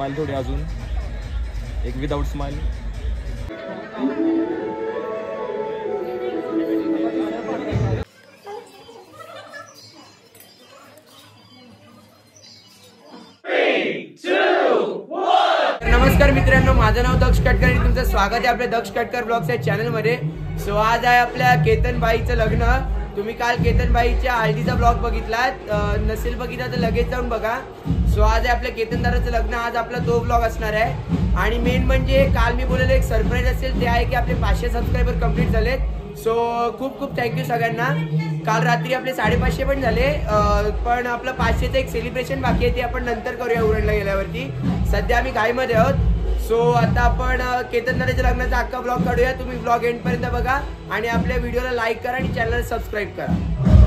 Smile थोडी अजून एक विदाउट स्माइल. नमस्कार मित्रांनो, माझं नाव दक्ष कटकर आणि तुमचं स्वागत आहे आपल्या दक्ष कटकर ब्लॉग्स या चॅनलमध्ये. सो आज आहे आपल्या केतनबाईचं लग्न. तुम्ही काल केतनबाईच्या हळदीचा ब्लॉग बघितला, नसेल बघितला तर लगेच जाऊन बघा. सो आज आहे आपल्या केतनदाराचं लग्न. आज आपला तो ब्लॉग असणार आहे. आणि मेन म्हणजे काल मी बोललेलं एक सरप्राईज असेल ते आहे की आपले 500 सबस्क्रायबर कंप्लीट झालेत. सो खूप खूप थँक्यू सगळ्यांना. काल रात्री आपले 550 पण झाले, पण आपलं 500चं एक सेलिब्रेशन बाकी आहे, ते आपण नंतर करूया उरणला गेल्यावरती. सध्या आम्ही घाईमध्ये आहोत. सो आता आपण केतनदाराच्या लग्नाचा अख्खा ब्लॉग काढूया. तुम्ही ब्लॉग एंडपर्यंत बघा आणि आपल्या व्हिडिओला लाईक करा आणि चॅनलला सबस्क्राईब करा.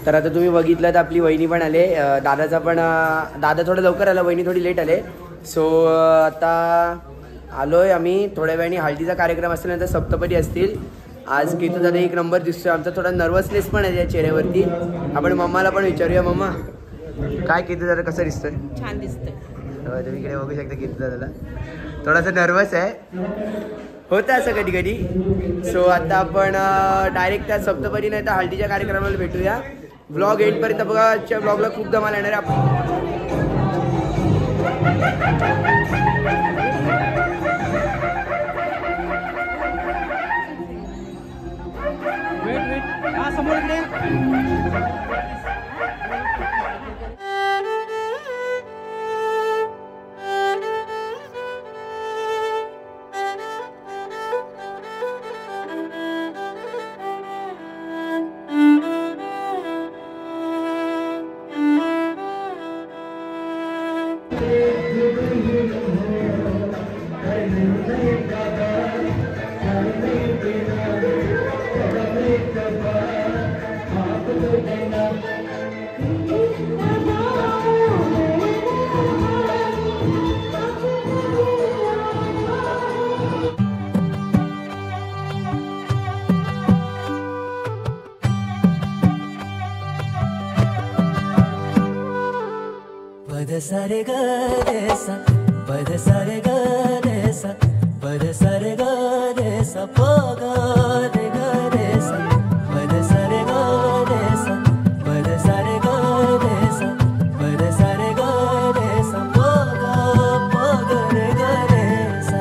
तर आता तुम्ही बघितलं तर आपली वहिनी पण आले, दादाचा पण दादा थोडं लवकर आला, वहिनी थोडी लेट आले. सो आता आलोय आम्ही. थोड्या वेळाने हळदीचा कार्यक्रम असल्यानंतर सप्तपदी असतील. आज केतू दादा एक नंबर दिसतोय. आमचा थोडा नर्वसनेस पण आहे या चेहऱ्यावरती. आपण मम्माला पण विचारूया. मम्मा काय केतू दादा कसं दिसतोय? छान दिसतोय. तुम्ही इकडे बघू शकता केतू दादाला थोडासा नर्वस आहे, होतं असं कधी कधी. सो आता आपण डायरेक्ट त्या सप्तपदी नाही तर हळदीच्या कार्यक्रमाला भेटूया. ब्लॉग एंडपर्यंत बघा. आजच्या ब्लॉगला खूप धमाल येणार आहे. पद सारे ग रे सा पद सारे ग रे सा पद सारे ग रे सा प ग रे सा पद सारे ग रे सा पद सारे ग रे सा पद सारे ग रे सा प ग रे सा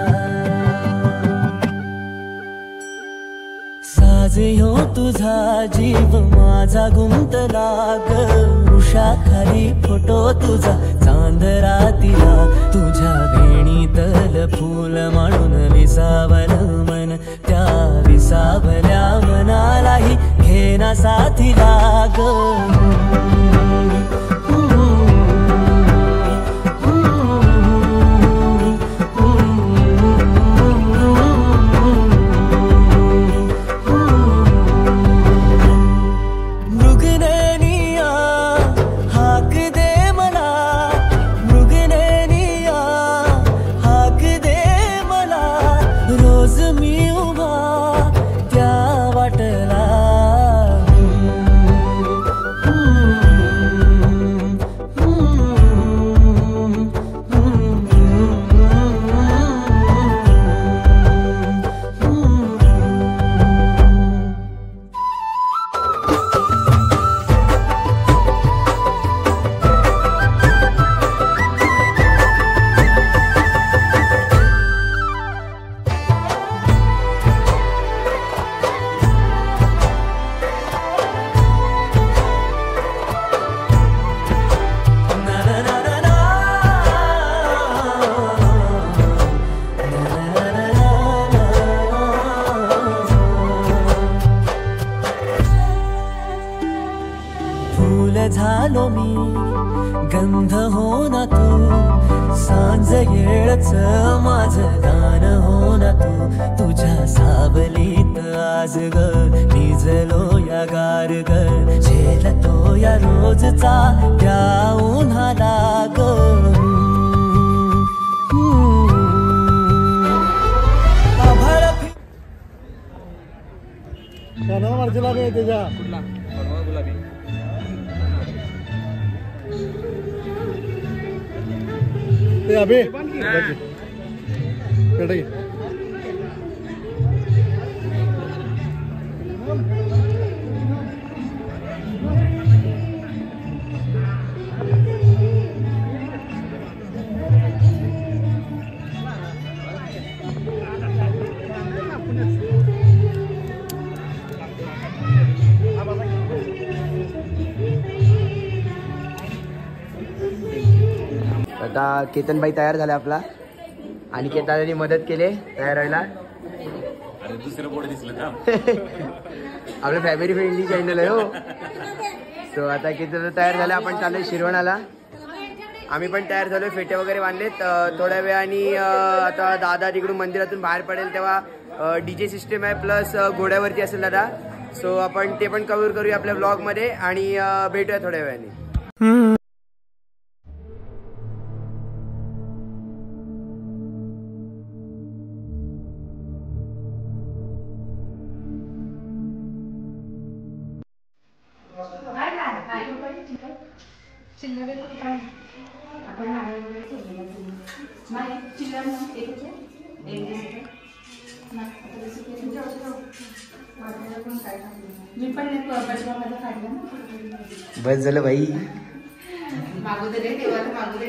साज ह्यो तुझा जीव माझा गुंतला ग खाली फोटो तुझा चांदरातीला तुझ्या वेणीतल फूल म्हणून विसावल मन त्या विसावल्या मनालाही घेना साथीला ग झालो मी गंध हो ना तू सांज येळच माझं दान हो ना तू तुझ्या सावलीत आज ग निजलो या गार ग झेलतो या रोजचा त्या उन्हाला ग मार्जिला नाही त्याच्या कुठला गुलाबी ते अबे पेड़ आता केतनभाई तयार झाला आपला आणि केतनने मदत केली तयार व्हायला. अरे दुसरं बोर्ड दिसलं का आपलं फॅमिली फ्रेंडली चॅनल आहे हो. सो आता केतन तयार झाला आपण चाललोय शिरवणाला. आम्ही पण तयार झालोय फेटे वगैरे बांधलेत. थोड्या वेळाने आता दादा तिकडून मंदिरातून बाहेर पडेल तेव्हा डीजे सिस्टम आहे प्लस घोड्यावरती असेल दादा. सो आपण ते पण कव्हर करूया आपल्या ब्लॉग मध्ये आणि भेटूया थोड्या वेळाने. बस झालं भाई. मागू दे तेव्हा मागू दे.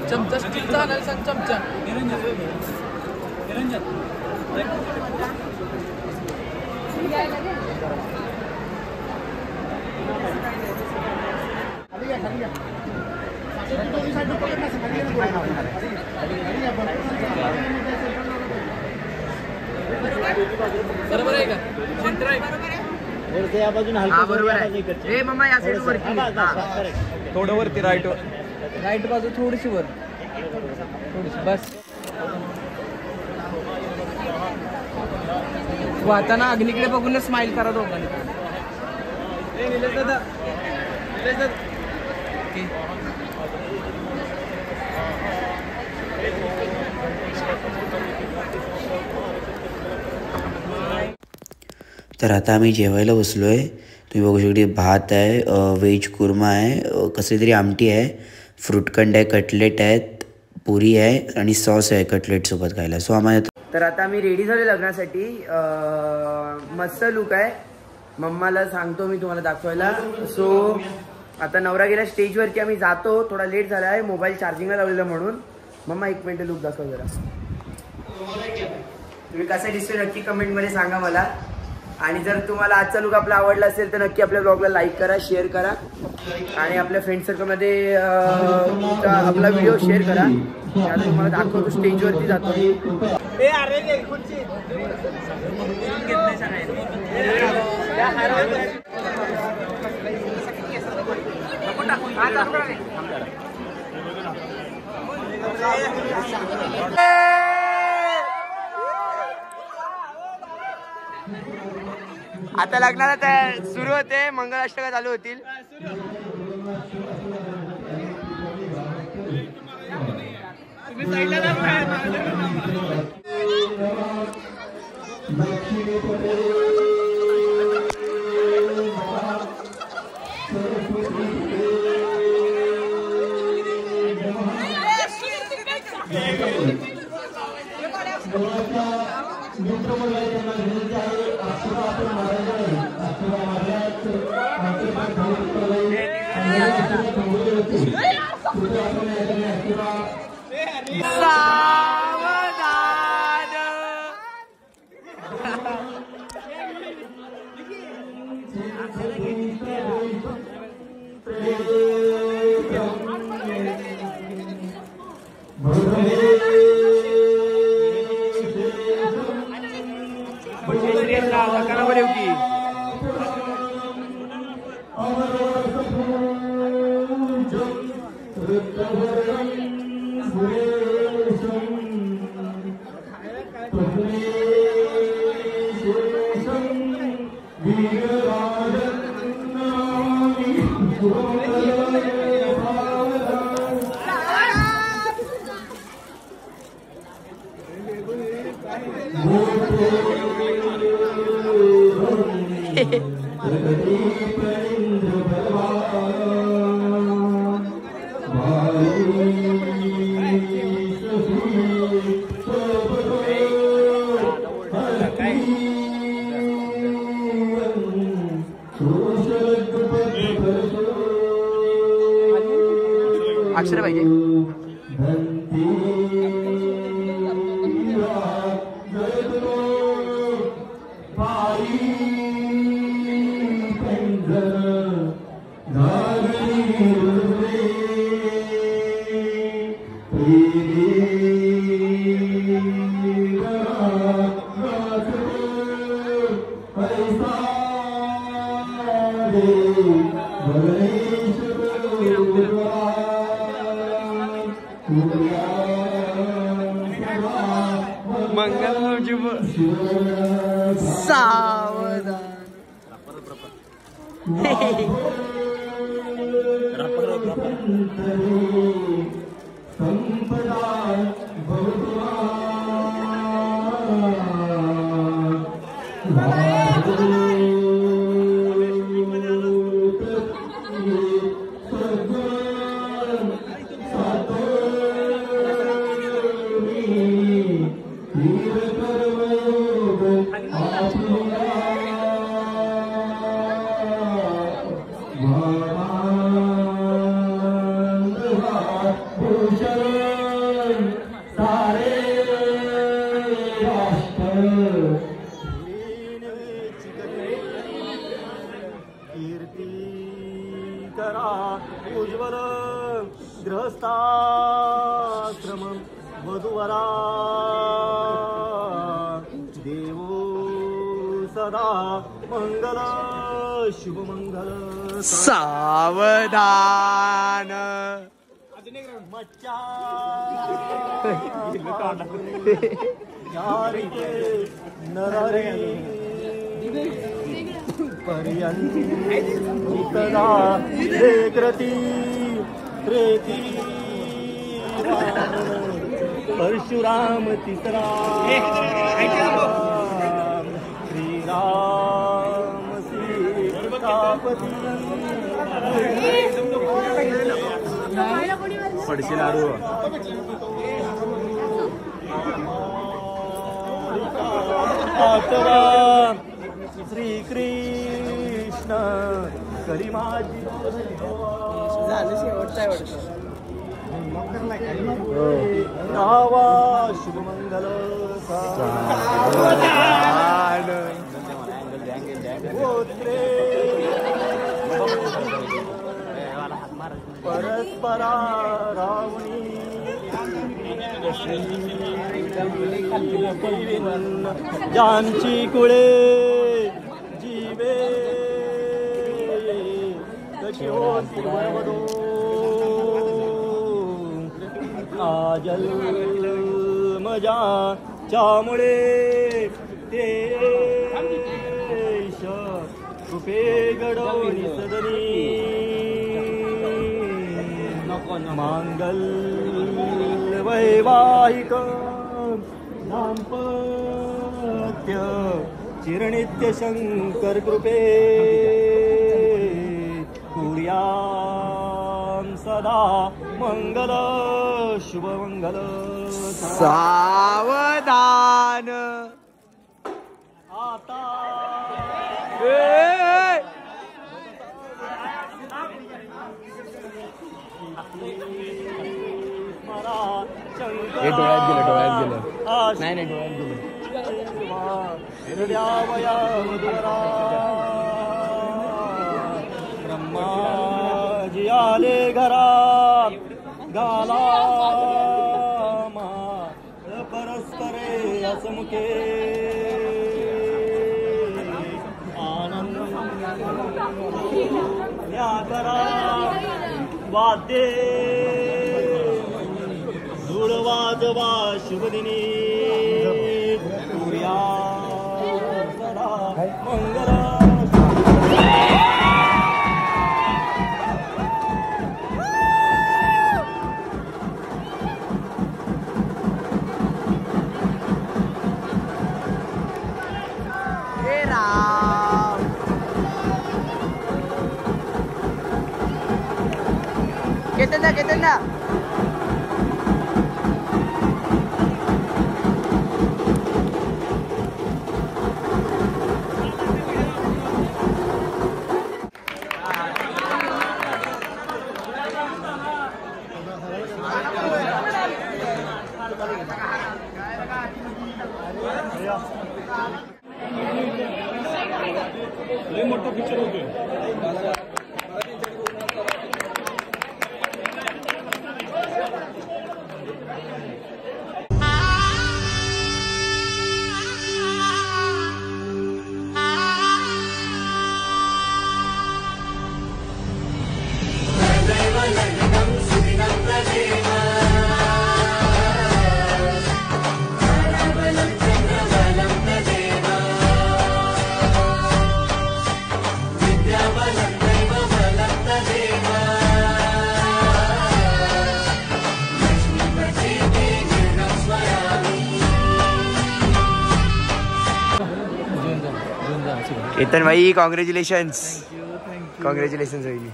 चमचा स्टीलचा आणायला सांग चमचा. बरोबर आहे का? सेंटर आहे या बाजूने बरोबर आहे. ए मम्मा या साईड वरती थोडं वरती राईट राईट बाजू थोडीशी वर थोडीशी बस. वाहताना अग्नीकडे बघूनच स्माइल करा दोघांनी. तर आता आम्ही जेवायला बसलो आहे. तुम्ही बघू शकता भात आहे, व्हेज कुर्मा आहे, कसली तरी आमटी आहे, फ्रूटखंड आहे, कटलेट आहेत, पुरी आहे आणि सॉस आहे कटलेटसोबत खायला. सो आम्हाला तर आता आम्ही रेडी झालो लग्नासाठी. मस्त लुक आहे. मम्माला सांगतो मी तुम्हाला दाखवायला. सो आता नवरा गेला स्टेजवरती, आम्ही जातो. थोडा लेट झाला आहे, मोबाईल चार्जिंगला लावलेला म्हणून. मम्मा 1 मिनिट लुक दाखव जरा. तुम्ही कसा दिसतोय नक्की कमेंटमध्ये सांगा मला. आणि जर तुम्हाला आजचा लुक आपला आवडला असेल तर नक्की आपल्या ब्लॉगला लाईक करा, शेअर करा आणि आपल्या फ्रेंड सर्कलमध्ये आपला व्हिडिओ शेअर करा. आता तुम्हाला दाखवतो स्टेजवरती जातो. आता लग्नाला सुरू होते, मंगलाष्टका चालू होतील. अक्षर पाहिजे. मंगल शुभ सावधान. उज्ज्वल गृहस्थाश्रम वधूवरा देवो सदा मंगल शुभमंगल सावधान. मच्चा यारिते नररे पर्यंतदा रेक्रती प्रेती परशुराम तिसरा श्रीराम सीतापती पडशिलारू आतरा श्रीकृष्ण करिमाजी नावा शुभमंगल गोत्रे परस्परा रावणी जानची कुळे जीवे कशी होती वधू आजल मजा च्यामुळे ते कृपे घडवणी सदनी मांगल वैवाहिक दाम्पत्य चिरनित्य शंकर कृपे कुर्यां सदा मंगल शुभ मंगल सावधान आता हे डोळ्यात गेलं नाही नाही डोळ्यात ब्रह्माजी आले घरात गाला परस्परे असमुखे आनंद या करा वाद्ये वाजवा शुभदिनी सूर्या सदा मंगल केतन दा मोठा पिक्चर होतोय केतन भाई कॉंग्रॅच्युलेशन्स वहिनी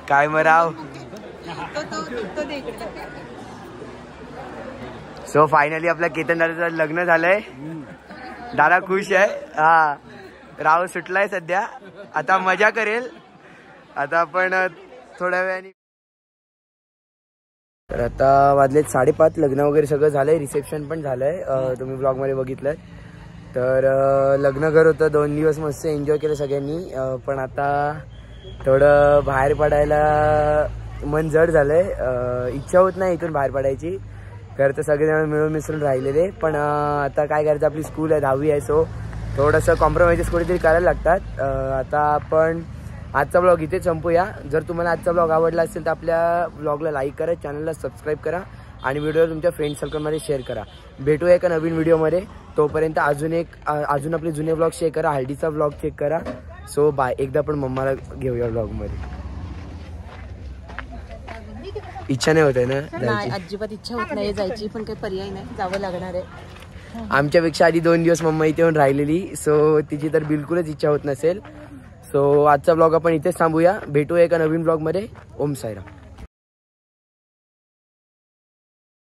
काय मराव सो फायनली आपल्या केतन दादाचं लग्न झालंय दादा खुश आहे हा राव सुटलाय सध्या आता मजा करेल आता आपण थोड्या वेळाने तर आता वाजलेत 5:30 लग्न वगैरे सगळं झालंय रिसेप्शन पण झालंय तुम्ही ब्लॉग मध्ये बघितलं तर लग्न घर होतं 2 दिवस मस्त एन्जॉय केलं सगळ्यांनी पण आता थोडं बाहेर पडायला मन जड झालंय इच्छा होत नाही इथून बाहेर पडायची घर तर सगळेजण मिळून मिसळून राहिलेले पण आता काय करायचं आपली स्कूल आहे 10वी आहे सो थोडंसं कॉम्प्रोमाइजेस कुठेतरी करायला लागतात आता आपण आजचा ब्लॉग इथेच संपूया जर तुम्हाला आजचा ब्लॉग आवडला असेल तर आपल्या ब्लॉगला लाईक करा चॅनलला सबस्क्राईब करा आणि व्हिडिओ तुमच्या फ्रेंड सर्कलमध्ये शेअर करा भेटूया एका नवीन व्हिडिओमध्ये तोपर्यंत अजून आपले जुने ब्लॉग चेक करा हल्दीचा ब्लॉग चेक करा सो बाय एकदा पण मम्माला घेऊया ब्लॉगमध्ये इच्छा नाही होत आहे ना नाही अजिबात इच्छा होत नाही जायची पण काही पर्याय नाही जावं लागणार आहे आमच्यापेक्षा आधी 2 दिवस मम्मा इथे येऊन राहिलेली सो तिची तर बिलकुलच इच्छा होत नसेल सो आजचा ब्लॉग आपण इथेच थांबूया भेटूया एका नवीन ब्लॉगमध्ये ओम साईराम